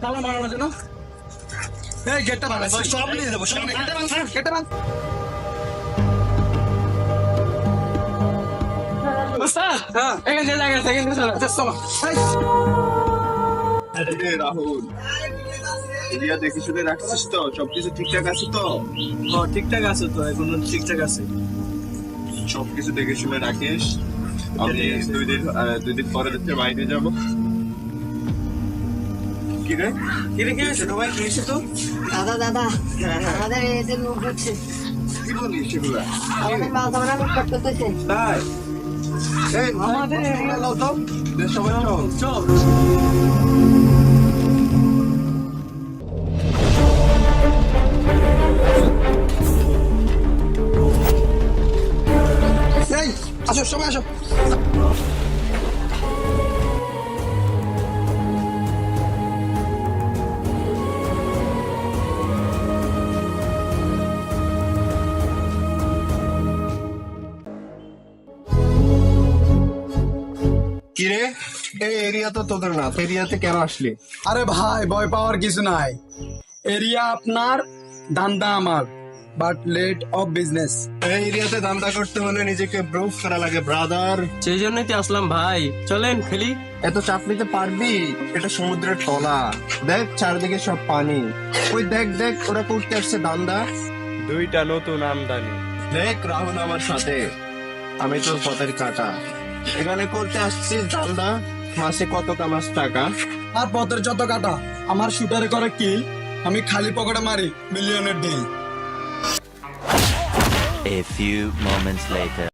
তালা মারানোর জন্য এই গেটটা ভাঙা সব নিয়ে যাবো সব গেটটা ভাঙ ওস্তাদ হ্যাঁ এখানে যে জায়গা থেকে নিয়ে চলো চলো রাহুল এরিয়া দেখে শুনে রাখছিস তো সবকিছু ঠিকঠাক আছে তো? ঠিকঠাক আছে তো এখনো ঠিকঠাক আছে সবকিছু দেখে শুনে রাখিস। আমি 2 দিন পরে হচ্ছে বাইরে যাব। কি রে কি হয়েছে ভাই কি হয়েছে তো দাদা আমাদের এদের লোক হচ্ছে কি বলিস সেগুলা? আমাদের মাল সামান লুট করতেছে তাই এই আমাদের লাও তো সবাই চল চল এই আসো সবাই আসো কি রে এই এরিয়া তো তোদের না, এরিয়াতে কেন আসলি? আরে ভাই ভয় পাওয়ার কিছু নাই এরিয়া আপনার দান্দা আমার বাট লেট অফ বিজনেস এই এরিয়াতে দান্দা করতে হলে নিজেকে প্রুফ করা লাগে ব্রাদার। সেই জন্যই তো আসলাম ভাই, চলেন খেলি। এত চাপ নিতে পারবি? এটা সমুদ্রের তলা, দেখ চারদিকে সব পানি। ওই দেখ দেখ ওরা করতে আসছে দান্দা। 2টা নতুন আমদানি। দেখ রাহুল আমার সাথে, আমি তোর পথের কাটা। এখানে করতে আসছিস দান্দা, মাসে কত কামাস টাকা? আর পথের যত কাটা আমার শুটারে করে কি আমি খালি পকেটে মারি মিলিয়নের deal A few moments later.